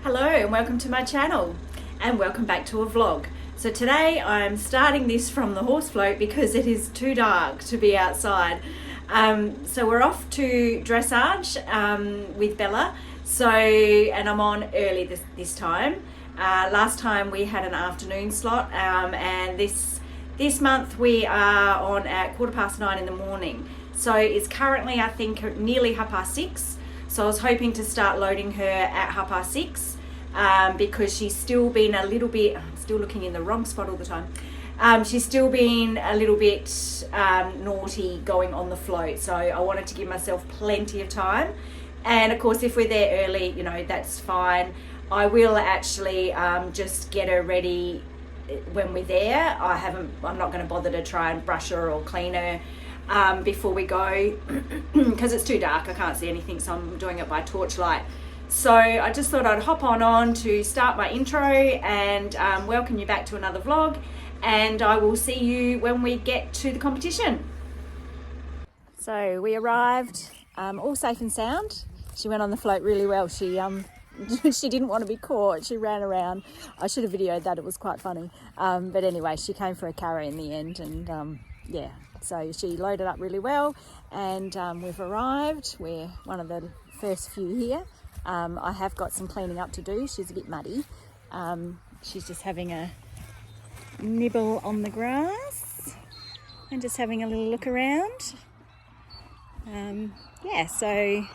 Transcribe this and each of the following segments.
Hello and welcome to my channel and welcome back to a vlog. So today I'm starting this from the horse float because it is too dark to be outside. So we're off to Dressage with Bella. And I'm on early this time. Last time we had an afternoon slot and this month we are on at 9:15 in the morning. So it's currently I think nearly 6:30. So I was hoping to start loading her at 6:30 because she's still been a little bit, I'm still looking in the wrong spot all the time. She's still been a little bit naughty going on the float. So I wanted to give myself plenty of time. And of course, if we're there early, you know, that's fine. I will actually just get her ready when we're there. I'm not going to bother to try and brush her or clean her before we go because it's too dark, I can't see anything, so I'm doing it by torchlight. So I just thought I'd hop on to start my intro and welcome you back to another vlog, and I will see you when we get to the competition. So we arrived all safe and sound. She went on the float really well. She she didn't want to be caught. She ran around. I should have videoed that, it was quite funny. But anyway, she came for a carry in the end, and yeah. So she loaded up really well, and we've arrived. We're one of the first few here. I have got some cleaning up to do. She's a bit muddy. She's just having a nibble on the grass and just having a little look around. Yeah, so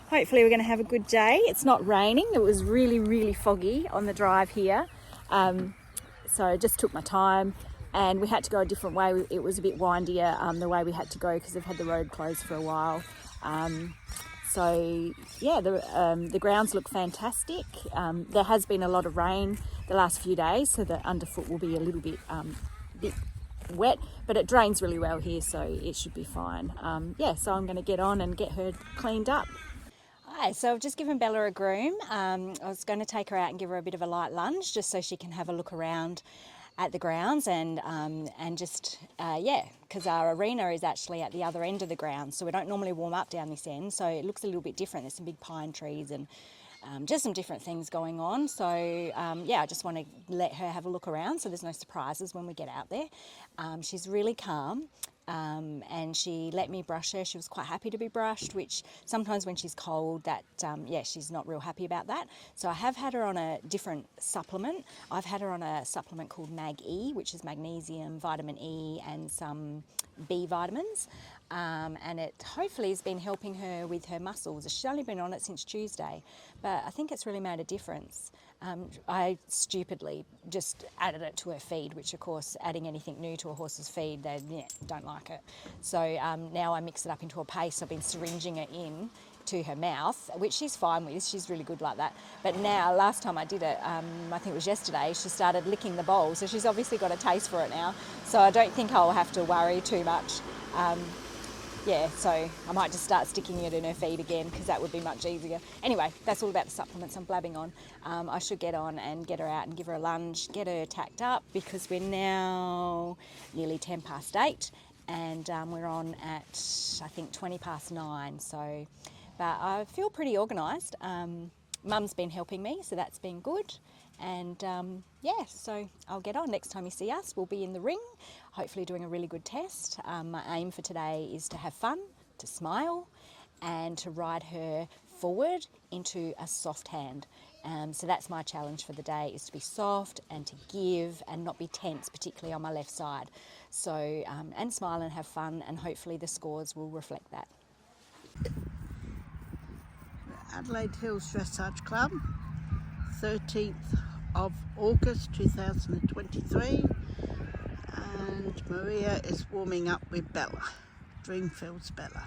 hopefully we're going to have a good day. It's not raining. It was really foggy on the drive here. So I just took my time. And we had to go a different way. It was a bit windier the way we had to go because they've had the road closed for a while. So yeah, the grounds look fantastic. There has been a lot of rain the last few days, so the underfoot will be a little bit wet, but it drains really well here, so it should be fine. Yeah, so I'm going to get on and get her cleaned up. Hi, so I've just given Bella a groom. I was going to take her out and give her a bit of a light lunge just so she can have a look around at the grounds and just yeah, because our arena is actually at the other end of the grounds, so we don't normally warm up down this end, so it looks a little bit different. There's some big pine trees and just some different things going on. So yeah, I just want to let her have a look around so there's no surprises when we get out there. She's really calm. And she let me brush her. She was quite happy to be brushed, which sometimes when she's cold, that yeah, she's not real happy about that. So I have had her on a different supplement. I've had her on a supplement called Mag E, which is magnesium, vitamin E and some B vitamins. And it hopefully has been helping her with her muscles. She's only been on it since Tuesday, but I think it's really made a difference. I stupidly just added it to her feed, which of course adding anything new to a horse's feed, they don't like it. So now I mix it up into a paste. I've been syringing it in to her mouth, which she's fine with. She's really good like that. But now, last time I did it, I think it was yesterday, she started licking the bowl. So she's obviously got a taste for it now. So I don't think I'll have to worry too much. Yeah, so I might just start sticking it in her feed again because that would be much easier. Anyway, that's all about the supplements. I'm blabbing on. I should get on and get her out and give her a lunge, get her tacked up because we're now nearly 8:10 and we're on at, I think, 9:20. So, but I feel pretty organised. Mum's been helping me, so that's been good. And yeah, so I'll get on. Next time you see us, we'll be in the ring, hopefully doing a really good test. My aim for today is to have fun, to smile, and to ride her forward into a soft hand. So that's my challenge for the day, is to be soft and to give and not be tense, particularly on my left side. So, and smile and have fun, and hopefully the scores will reflect that. Adelaide Hills Dressage Club, 13th of August 2023, and Maria is warming up with Bella, Dreamfield's Bella.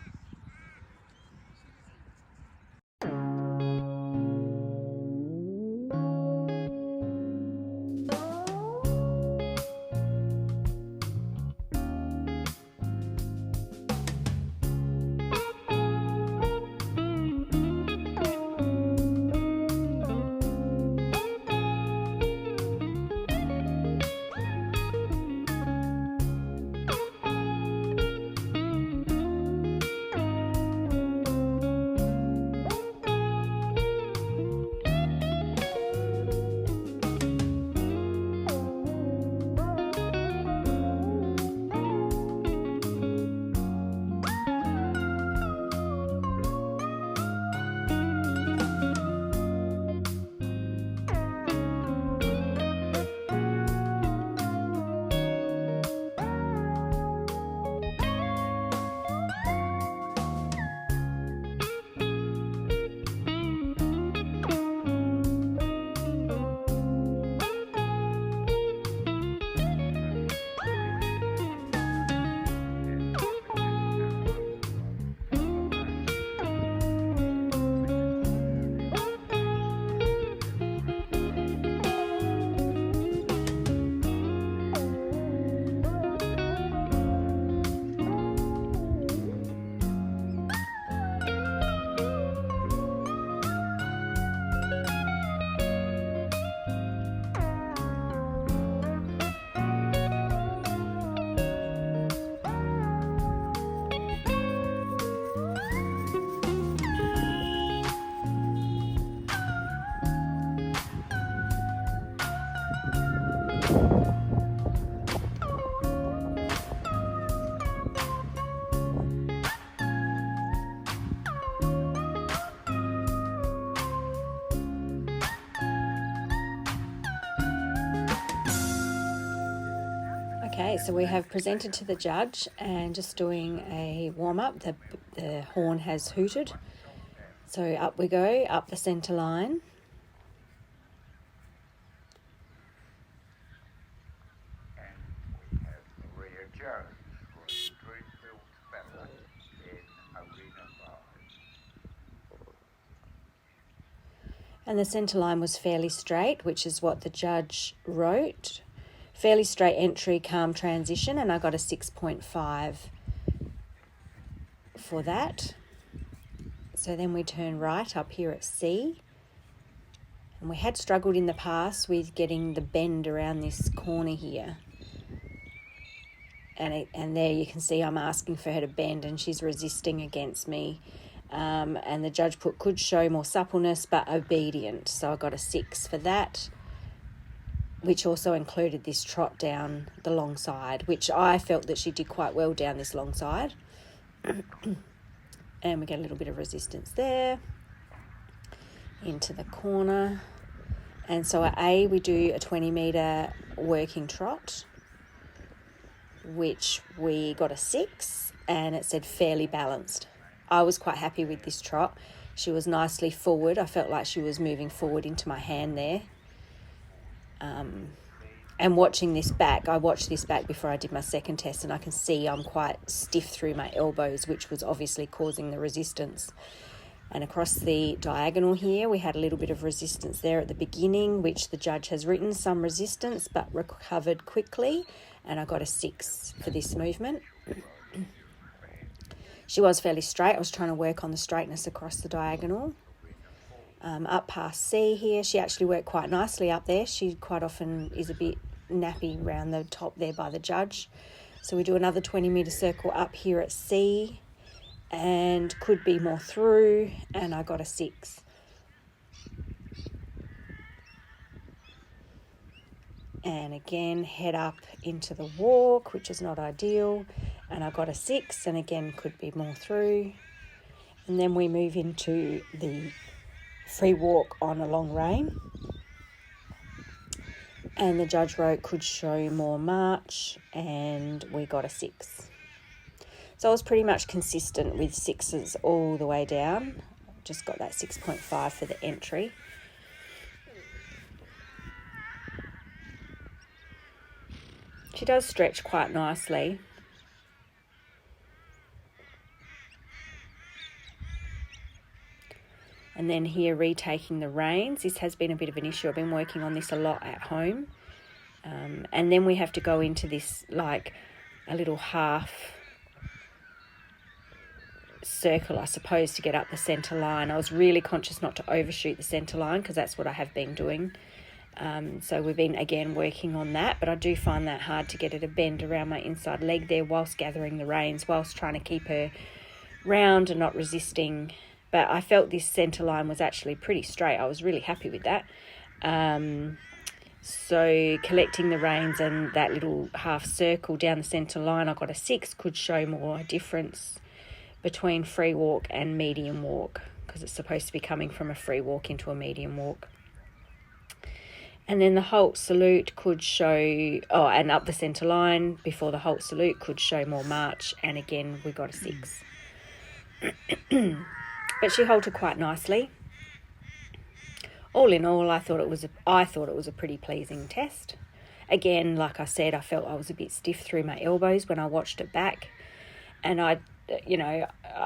Okay, so we have presented to the judge and just doing a warm-up. The horn has hooted. So up we go, up the centre line. And the centre line was fairly straight, which is what the judge wrote. Fairly straight entry, calm transition, and I got a 6.5 for that. So then we turn right up here at C. And we had struggled in the past with getting the bend around this corner here. And there you can see I'm asking for her to bend and she's resisting against me. And the judge put could show more suppleness but obedient. So I got a 6 for that, which also included this trot down the long side, which I felt that she did quite well down this long side. And we get a little bit of resistance there into the corner. And so at A, we do a 20 metre working trot, which we got a 6, and it said fairly balanced. I was quite happy with this trot. She was nicely forward. I felt like she was moving forward into my hand there. And watching this back, I watched this back before I did my second test, and I can see I'm quite stiff through my elbows, which was obviously causing the resistance. And across the diagonal here, we had a little bit of resistance there at the beginning, which the judge has written some resistance, but recovered quickly. And I got a 6 for this movement. She was fairly straight. I was trying to work on the straightness across the diagonal. Up past C here, she actually worked quite nicely up there. She quite often is a bit nappy around the top there by the judge. So we do another 20 metre circle up here at C, and could be more through, and I got a 6. And again, head up into the walk, which is not ideal, and I got a 6, and again could be more through. And then we move into the free walk on a long rein, and the judge wrote could show more march, and we got a 6. So I was pretty much consistent with 6s all the way down. Just got that 6.5 for the entry. She does stretch quite nicely. And then here, retaking the reins. This has been a bit of an issue. I've been working on this a lot at home. And then we have to go into this, like, a little half circle, I suppose, to get up the centre line. I was really conscious not to overshoot the centre line, because that's what I have been doing. So we've been, again, working on that. But I do find that hard to get her to bend around my inside leg there whilst gathering the reins, whilst trying to keep her round and not resisting. But I felt this centre line was actually pretty straight. I was really happy with that. So collecting the reins and that little half circle down the centre line, I got a 6, could show more difference between free walk and medium walk, because it's supposed to be coming from a free walk into a medium walk. And then the halt salute could show, and up the centre line before the halt salute could show more march, and again we got a 6. But she halted quite nicely. All in all, I thought it was a pretty pleasing test. Again, like I said, I felt I was a bit stiff through my elbows when I watched it back, and I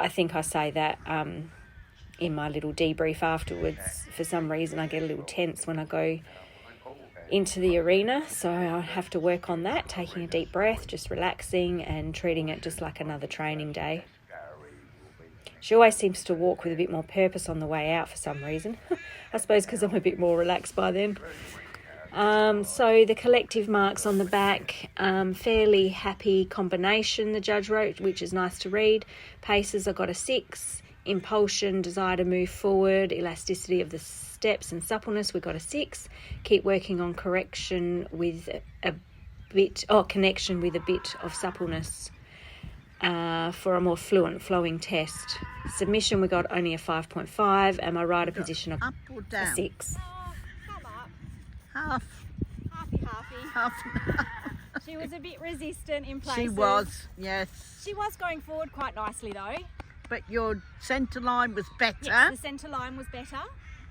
think I say that in my little debrief afterwards. For some reason, I get a little tense when I go into the arena, so I have to work on that, taking a deep breath, just relaxing and treating it just like another training day. She always seems to walk with a bit more purpose on the way out for some reason. I suppose because I'm a bit more relaxed by then. So the collective marks on the back, fairly happy combination, the judge wrote, which is nice to read. Paces, I got a 6. Impulsion, desire to move forward, elasticity of the steps and suppleness, we got a 6. Keep working on connection with a bit of suppleness for a more fluent flowing test. Submission, we got only a 5.5, and my rider position Up or down? a 6. Half. Halfy. Half. She was a bit resistant in places. She was, yes. She was going forward quite nicely though. But your centre line was better. Yes, the centre line was better.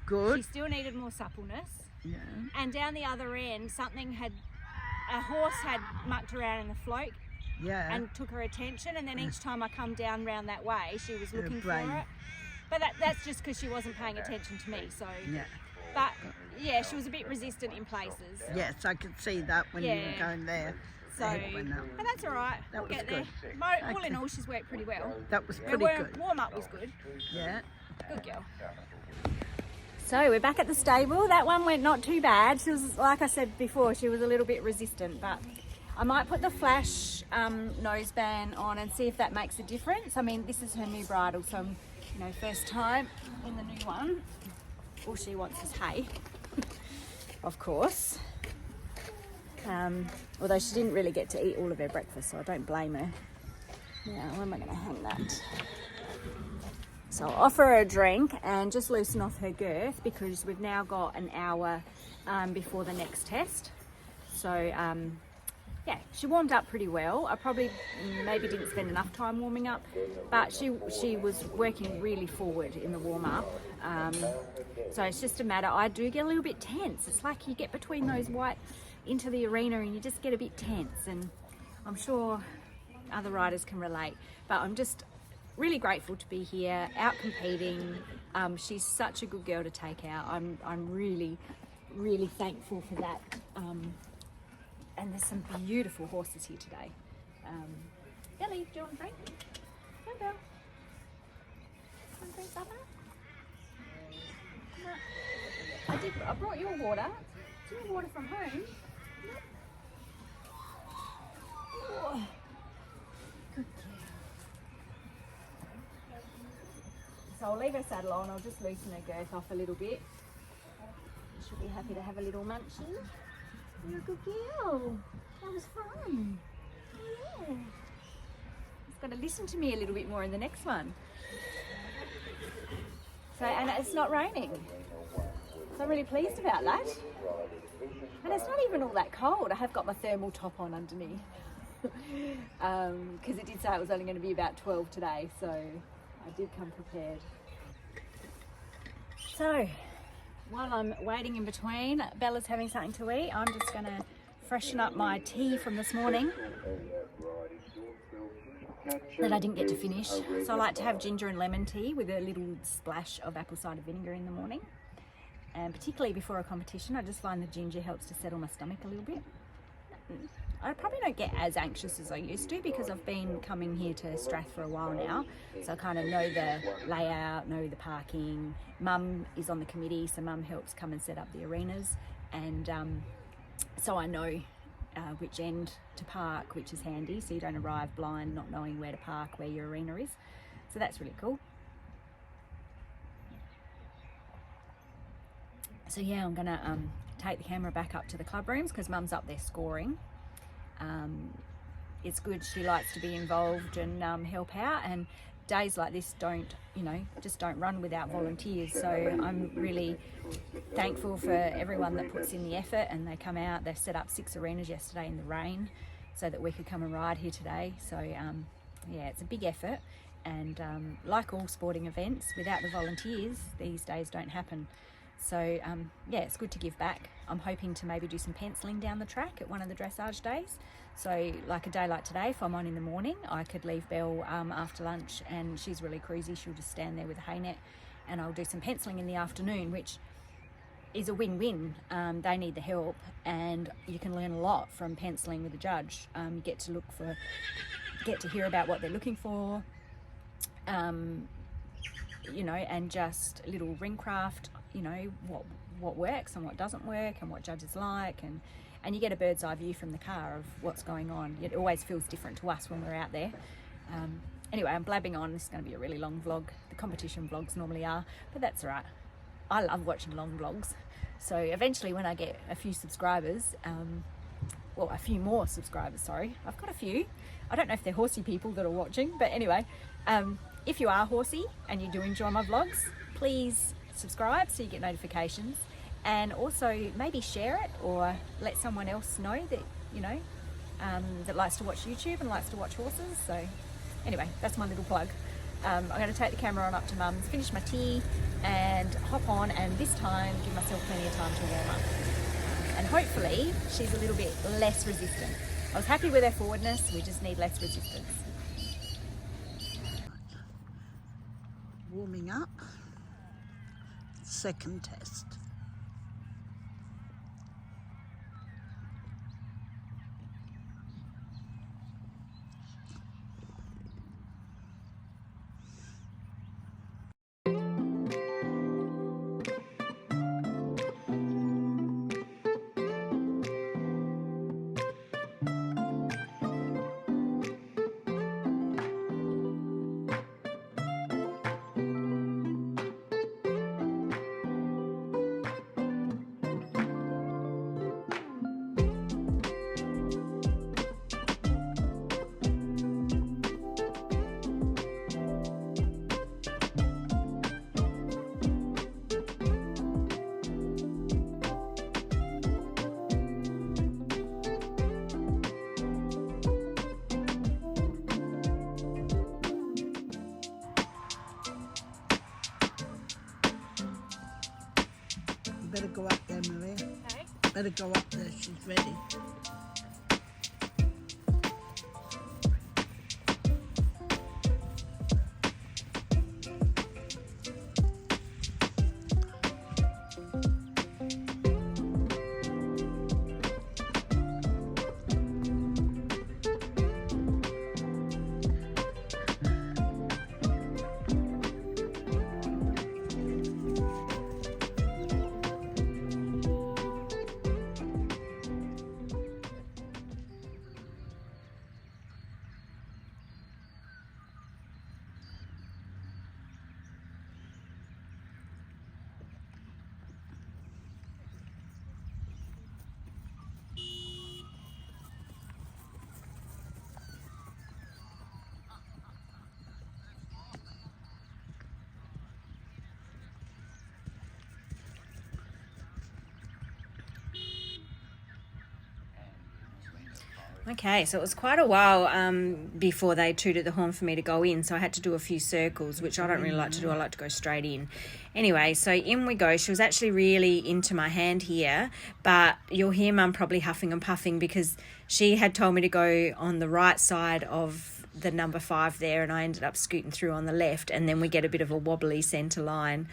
Good. She still needed more suppleness. Yeah. And down the other end, a horse had mucked around in the float Yeah. and took her attention. And then each time I come down round that way, she was looking for brain. it. But that's just because she wasn't paying attention to me. So. Yeah. But yeah, she was a bit resistant in places. Yes, I could see that when you were going there. So, but that's all right. That We'll was get good. there. All in all, she's worked pretty well. That was pretty good. Warm up was good. Yeah. Good girl. So we're back at the stable. That one went not too bad. She was, like I said before, she was a little bit resistant, but I might put the flash noseband on and see if that makes a difference. I mean, this is her new bridle, so first time in the new one. All she wants is hay, of course. Although she didn't really get to eat all of her breakfast, so I don't blame her. Now, where am I going to hang that? So I'll offer her a drink and just loosen off her girth because we've now got an hour before the next test. So yeah, she warmed up pretty well. I probably maybe didn't spend enough time warming up, but she was working really forward in the warm up. So it's just a matter, I do get a little bit tense. It's like you get between those white into the arena and you just get a bit tense, and I'm sure other riders can relate, but I'm just really grateful to be here out competing. She's such a good girl to take out. I'm really thankful for that, and there's some beautiful horses here today. Ellie, do you want a drink? No, girl. Want a drink, supper? No. I brought you a water. Do you want water from home? Oh, good girl. So I'll leave her saddle on. I'll just loosen her girth off a little bit. She'll be happy to have a little munchie. You're a good girl. That was fun. Yeah. Just got to listen to me a little bit more in the next one. So, and it's not raining. So I'm really pleased about that. And it's not even all that cold. I have got my thermal top on underneath. Because it did say it was only going to be about 12 today, so I did come prepared. So while I'm waiting in between, Bella's having something to eat, I'm just going to freshen up my tea from this morning that I didn't get to finish. So I like to have ginger and lemon tea with a little splash of apple cider vinegar in the morning, and particularly before a competition I just find the ginger helps to settle my stomach a little bit. I probably don't get as anxious as I used to because I've been coming here to Strath for a while now, so I kind of know the layout, know the parking. Mum is on the committee, so Mum helps come and set up the arenas, and so I know which end to park, which is handy, so you don't arrive blind not knowing where to park, where your arena is. So that's really cool. So yeah, I'm gonna take the camera back up to the club rooms because Mum's up there scoring. It's good, she likes to be involved and help out, and days like this just don't run without volunteers. So I'm really thankful for everyone that puts in the effort, and they come out. They've set up 6 arenas yesterday in the rain so that we could come and ride here today. So yeah, it's a big effort, and like all sporting events, without the volunteers these days don't happen. So yeah, it's good to give back. I'm hoping to maybe do some penciling down the track at one of the dressage days. So like a day like today, if I'm on in the morning, I could leave Belle after lunch, and she's really cruisy. She'll just stand there with a hay net, and I'll do some penciling in the afternoon, which is a win-win. They need the help, and you can learn a lot from penciling with a judge. You get to hear about what they're looking for, and just little ring craft, what works and what doesn't work and what judges like, and you get a bird's eye view from the car of what's going on. It always feels different to us when we're out there. Anyway, I'm blabbing on. This is going to be a really long vlog. The competition vlogs normally are, but that's all right. I love watching long vlogs. So eventually when I get a few subscribers, a few more subscribers, sorry. I've got a few. I don't know if they're horsey people that are watching, but anyway, if you are horsey and you do enjoy my vlogs, please subscribe so you get notifications, and also maybe share it or let someone else know that that likes to watch YouTube and likes to watch horses. So anyway, that's my little plug. I'm going to take the camera on up to Mum's, finish my tea and hop on, and this time give myself plenty of time to warm up. And hopefully she's a little bit less resistant. I was happy with her forwardness, we just need less resistance. Warming up. Second test. Better go up there, Maria. Okay. Better go up there, she's ready. Okay, so it was quite a while before they tooted the horn for me to go in, so I had to do a few circles, which I don't really like to do. I like to go straight in. Anyway, so in we go. She was actually really into my hand here, but you'll hear Mum probably huffing and puffing because she had told me to go on the right side of the number 5 there, and I ended up scooting through on the left, and then we get a bit of a wobbly centre line,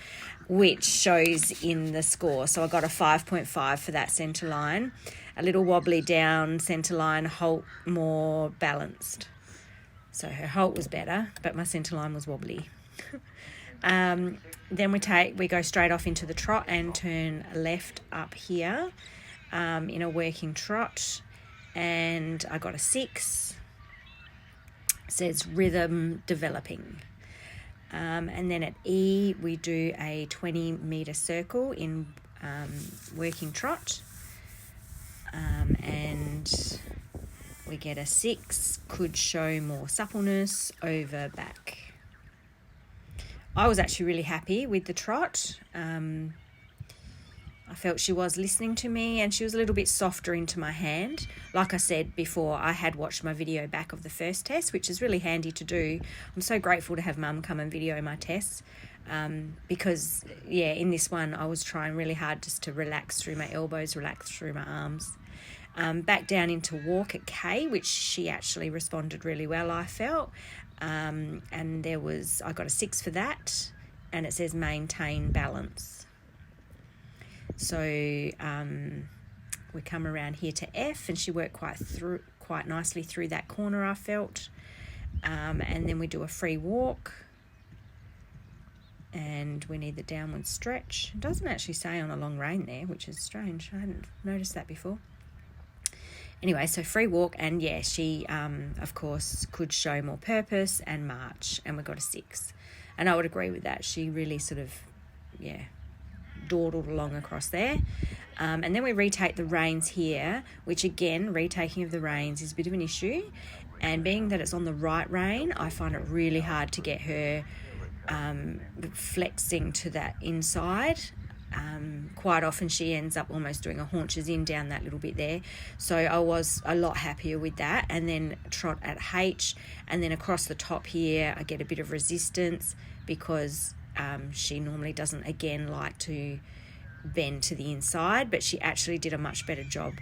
which shows in the score. So I got a 5.5 for that centre line. A little wobbly down centre line, halt more balanced. So her halt was better, but my centre line was wobbly. Then we go straight off into the trot and turn left up here in a working trot, and I got a 6. It says rhythm developing. And then at E we do a 20-metre circle in working trot. And we get a 6, could show more suppleness over back. I was actually really happy with the trot. I felt she was listening to me, and she was a little bit softer into my hand. Like I said before, I had watched my video back of the first test, which is really handy to do. I'm so grateful to have Mum come and video my tests. Because in this one I was trying really hard just to relax through my elbows, relax through my arms. Back down into walk at K, which she actually responded really well, I felt. And I got a 6 for that, and it says maintain balance. So we come around here to F, and she worked quite nicely through that corner, I felt. And then we do a free walk. And we need the downward stretch. It doesn't actually say on a long rein there, which is strange. I hadn't noticed that before. Anyway, so free walk, and she, of course, could show more purpose and march, and we got a 6. And I would agree with that. She really sort of, dawdled along across there. And then we retake the reins here, which again, retaking of the reins is a bit of an issue. And being that it's on the right rein, I find it really hard to get her flexing to that inside. quite often she ends up almost doing a haunches in down that little bit there. So I was a lot happier with that. And then trot at H, and then across the top here I get a bit of resistance because she normally doesn't again like to bend to the inside, but she actually did a much better job.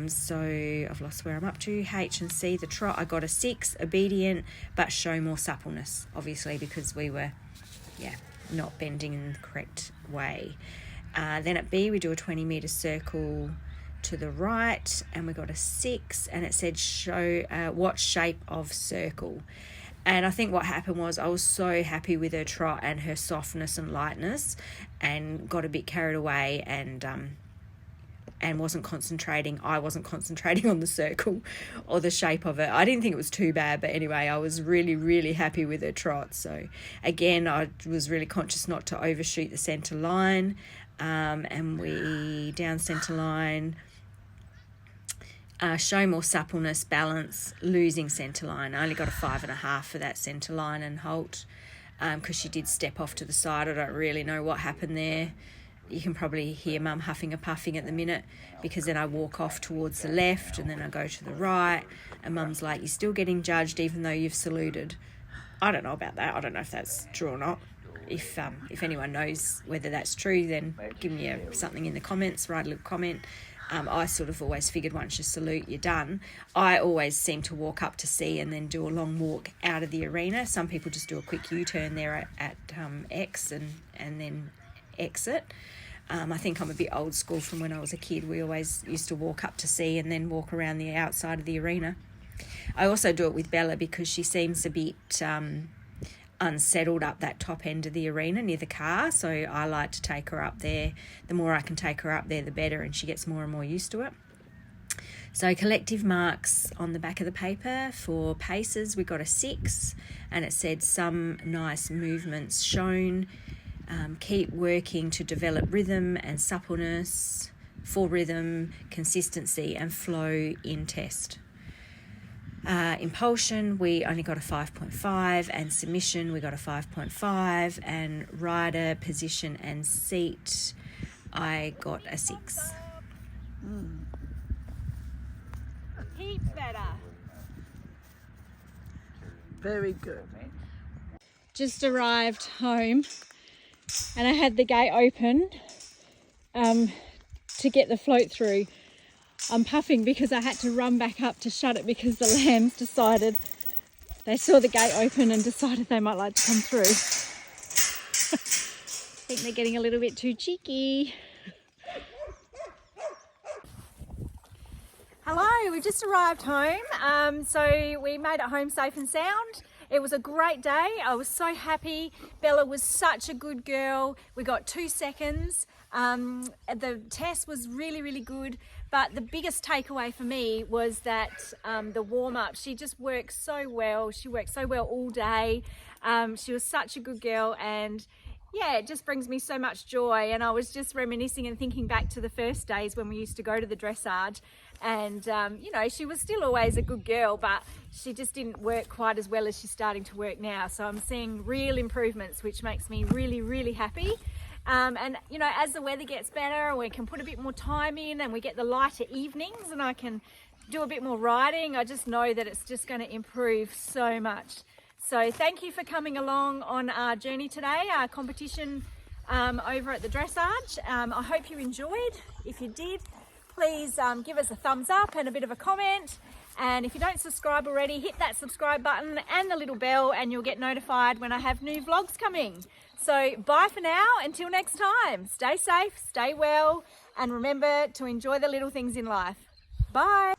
So I've lost where I'm up to. H and C, the trot, I got a 6, obedient, but show more suppleness, obviously, because we were not bending in the correct way. Then at B, we do a 20 metre circle to the right, and we got a 6, and it said show what shape of circle. And I think what happened was I was so happy with her trot and her softness and lightness, and got a bit carried away and wasn't concentrating. I wasn't concentrating on the circle or the shape of it. I didn't think it was too bad, but anyway, I was really, really happy with her trot. So again, I was really conscious not to overshoot the centre line, and we down centre line, show more suppleness, balance, losing centre line. I only got a 5.5 for that centre line and halt, because she did step off to the side. I don't really know what happened there. You can probably hear Mum huffing and puffing at the minute, because then I walk off towards the left and then I go to the right, and Mum's like, you're still getting judged even though you've saluted. I don't know about that. I don't know if that's true or not. If anyone knows whether that's true, then give me something in the comments, write a little comment. I sort of always figured once you salute, you're done. I always seem to walk up to C and then do a long walk out of the arena. Some people just do a quick U-turn there at X and then exit. I think I'm a bit old school from when I was a kid. We always used to walk up to C and then walk around the outside of the arena. I also do it with Bella because she seems a bit unsettled up that top end of the arena near the car, so I like to take her up there. The more I can take her up there, the better, and she gets more and more used to it. So collective marks on the back of the paper for paces, we got a 6, and it said some nice movements shown. Keep working to develop rhythm and suppleness for rhythm, consistency and flow in test. Impulsion, we only got a 5.5, and submission, we got a 5.5, and rider, position and seat, I got a 6. Heaps better. Very good. Just arrived home and I had the gate open to get the float through. I'm puffing because I had to run back up to shut it because the lambs decided, they saw the gate open and decided they might like to come through. I think they're getting a little bit too cheeky. Hello, we just arrived home. So we made it home safe and sound. It was a great day. I was so happy. Bella was such a good girl. We got 2 seconds. The test was really, really good. But the biggest takeaway for me was that the warm-up, she just worked so well. She worked so well all day. She was such a good girl, and yeah, it just brings me so much joy. And I was just reminiscing and thinking back to the first days when we used to go to the dressage, and you know, she was still always a good girl, but she just didn't work quite as well as she's starting to work now. So I'm seeing real improvements, which makes me really, really happy. And you know, as the weather gets better, we can put a bit more time in and we get the lighter evenings and I can do a bit more riding. I just know that it's just going to improve so much. So thank you for coming along on our journey today, our competition over at the dressage. I hope you enjoyed. If you did, please give us a thumbs up and a bit of a comment. And if you don't subscribe already, hit that subscribe button and the little bell and you'll get notified when I have new vlogs coming. So bye for now, until next time. Stay safe, stay well, and remember to enjoy the little things in life. Bye.